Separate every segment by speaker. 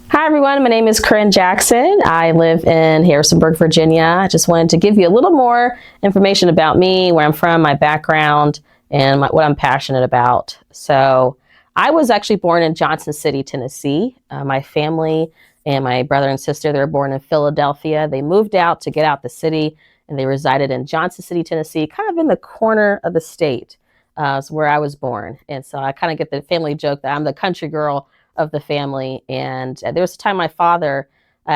Speaker 1: Hi everyone, my name is Corin Jackson. I live in Harrisonburg, Virginia. I just wanted to give you a little more information about me, where I'm from, my background, and what I'm passionate about. So, I was actually born in Johnson City, Tennessee. My family and my brother and sister, they were born in Philadelphia. They moved out to get out the city, and they resided in Johnson City, Tennessee, kind of in the corner of the state. Is where I was born. And so I kind of get the family joke that I'm the country girl of the family. And there was a time my father,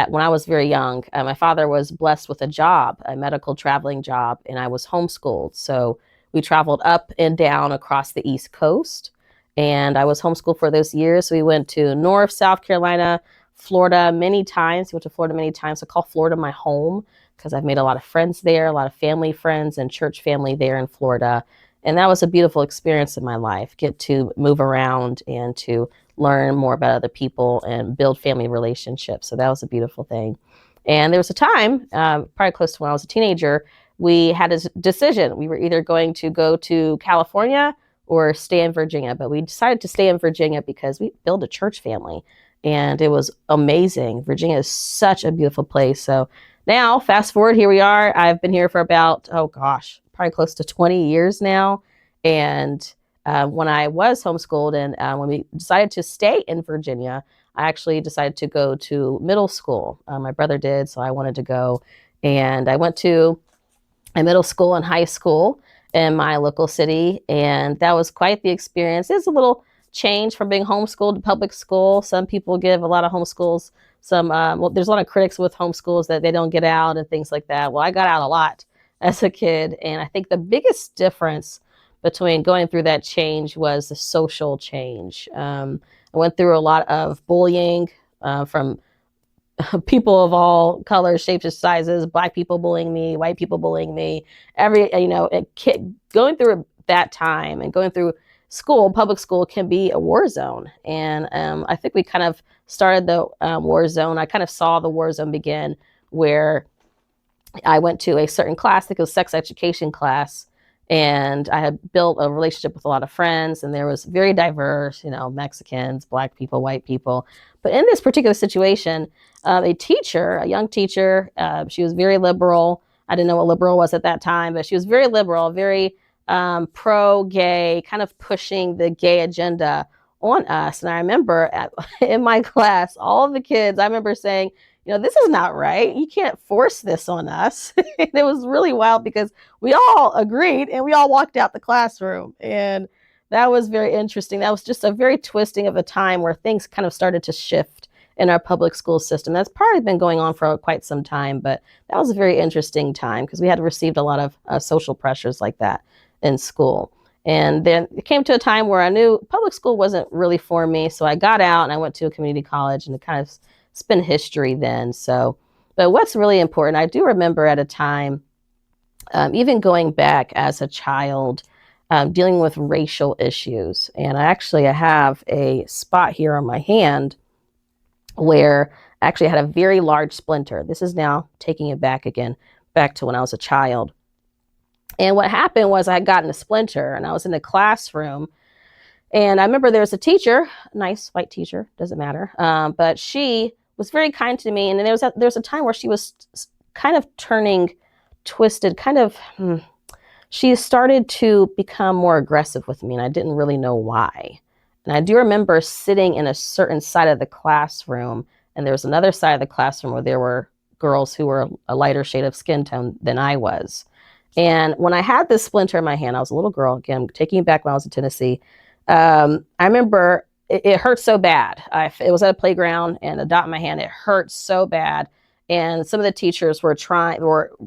Speaker 1: when I was very young, my father was blessed with a job, a medical traveling job, and I was homeschooled. So we traveled up and down across the East Coast, and I was homeschooled for those years. We went to North, South Carolina, Florida many times. We went to Florida many times. I call Florida my home because I've made a lot of friends there, a lot of family friends and church family there in Florida. And that was a beautiful experience in my life, get to move around and to learn more about other people and build family relationships. So that was a beautiful thing. And there was a time, probably close to when I was a teenager, we had a decision. We were either going to go to California or stay in Virginia. But we decided to stay in Virginia because we built a church family and it was amazing. Virginia is such a beautiful place. So now, fast forward, here we are. I've been here for about, oh gosh, probably close to 20 years now. And when I was homeschooled and when we decided to stay in Virginia, I actually decided to go to middle school. My brother did, so I wanted to go. And I went to a middle school and high school in my local city. And that was quite the experience. It's a little change from being homeschooled to public school. Some people give a lot of homeschools well, there's a lot of critics with homeschools that they don't get out and things like that. Well, I got out a lot as a kid. And I think the biggest difference between going through that change was the social change. I went through a lot of bullying from people of all colors, shapes, and sizes. Black people bullying me, white people bullying me. Going through that time and going through school, public school can be a war zone. And I think we kind of started the war zone. I kind of saw the war zone begin where I went to a certain class, I think it was sex education class, and I had built a relationship with a lot of friends, and there was very diverse, Mexicans, Black people, white people. But in this particular situation, a young teacher, she was very liberal. I didn't know what liberal was at that time, but she was very liberal, very pro-gay, kind of pushing the gay agenda on us. And I remember in my class, all of the kids, I remember saying, this is not right. You can't force this on us. It was really wild because we all agreed and we all walked out the classroom. And that was very interesting. That was just a very twisting of a time where things kind of started to shift in our public school system. That's probably been going on for quite some time, but that was a very interesting time because we had received a lot of social pressures like that in school. And then it came to a time where I knew public school wasn't really for me. So I got out and I went to a community college, and it kind of it's been history then. So, but what's really important, I do remember at a time, even going back as a child, dealing with racial issues. And I have a spot here on my hand where I actually had a very large splinter. This is now taking it back again, back to when I was a child. And what happened was I had gotten a splinter and I was in the classroom. And I remember there was a teacher, a nice white teacher, doesn't matter, but she was very kind to me. And then there was a time where she was kind of turning twisted, she started to become more aggressive with me, and I didn't really know why. And I do remember sitting in a certain side of the classroom, and there was another side of the classroom where there were girls who were a lighter shade of skin tone than I was. And when I had this splinter in my hand, I was a little girl, again, taking it back when I was in Tennessee. I remember it hurt so bad. It was at a playground, and the dot in my hand, it hurt so bad. And some of the teachers were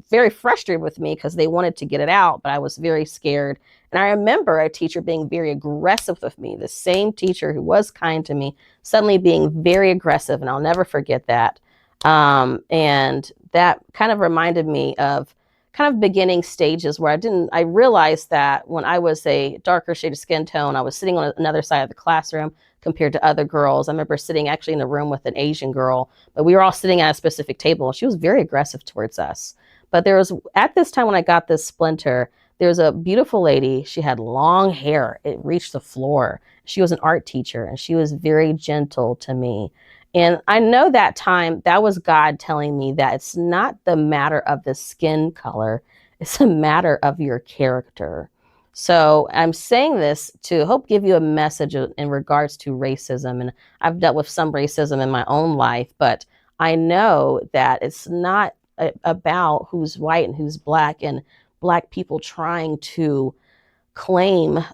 Speaker 1: very frustrated with me because they wanted to get it out, but I was very scared. And I remember a teacher being very aggressive with me, the same teacher who was kind to me, suddenly being very aggressive, and I'll never forget that. And that kind of reminded me of kind of beginning stages where I realized that when I was a darker shade of skin tone, I was sitting on another side of the classroom compared to other girls. I remember sitting actually in a room with an Asian girl, but we were all sitting at a specific table. She was very aggressive towards us. But at this time when I got this splinter, there was a beautiful lady. She had long hair. It reached the floor. She was an art teacher, and she was very gentle to me. And I know that time that was God telling me that it's not the matter of the skin color, it's a matter of your character. So I'm saying this to hope give you a message in regards to racism. And I've dealt with some racism in my own life, but I know that it's not about who's white and who's black, and black people trying to claim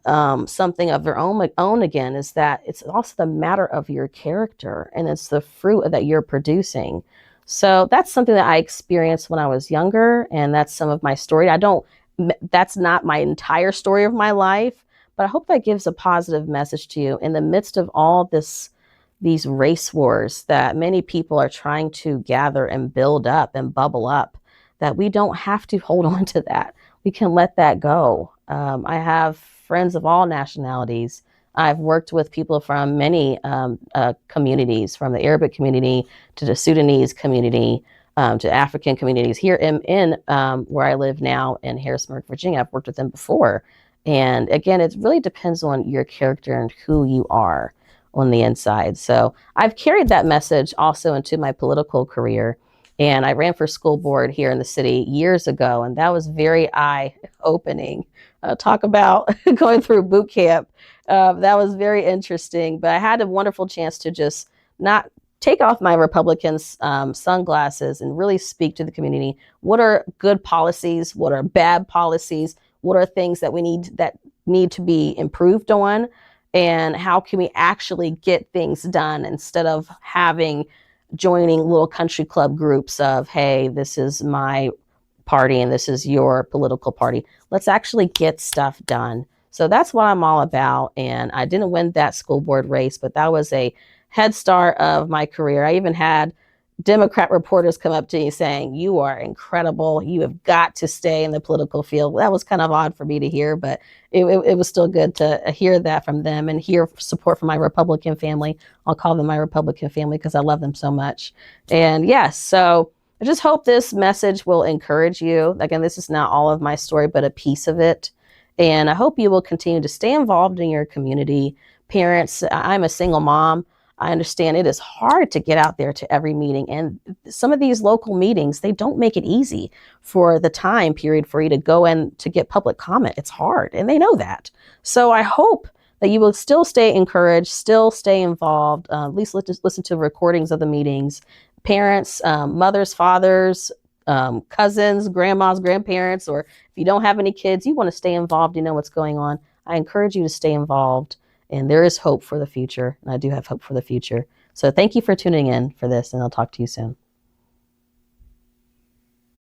Speaker 1: something of their own again. Is that it's also the matter of your character, and it's the fruit that you're producing. So that's something that I experienced when I was younger, and that's some of my story. I don't That's not my entire story of my life, but I hope that gives a positive message to you in the midst of all these race wars that many people are trying to gather and build up and bubble up, that we don't have to hold on to that. We can let that go. I have friends of all nationalities. I've worked with people from many communities, from the Arabic community to the Sudanese community, to African communities here in where I live now in Harrisburg, Virginia. I've worked with them before. And again, it really depends on your character and who you are on the inside. So I've carried that message also into my political career. And I ran for school board here in the city years ago, and that was very eye opening. Talk about going through boot camp. That was very interesting, but I had a wonderful chance to just not take off my Republican sunglasses and really speak to the community. What are good policies? What are bad policies? What are things that need to be improved on? And how can we actually get things done instead of joining little country club groups of, hey, this is my party and this is your political party. Let's actually get stuff done. So that's what I'm all about. And I didn't win that school board race, but that was a head start of my career. I even had Democrat reporters come up to me saying, you are incredible. You have got to stay in the political field. That was kind of odd for me to hear, but it was still good to hear that from them and hear support from my Republican family. I'll call them my Republican family because I love them so much. And yes, so I just hope this message will encourage you. Again, this is not all of my story, but a piece of it. And I hope you will continue to stay involved in your community. Parents, I'm a single mom. I understand it is hard to get out there to every meeting. And some of these local meetings, they don't make it easy for the time period for you to go in to get public comment. It's hard, and they know that. So I hope that you will still stay encouraged, still stay involved, at least listen to recordings of the meetings. Parents, mothers, fathers, cousins, grandmas, grandparents, or if you don't have any kids, you want to stay involved, you know what's going on. I encourage you to stay involved. And there is hope for the future. And I do have hope for the future. So thank you for tuning in for this, and I'll talk to you soon.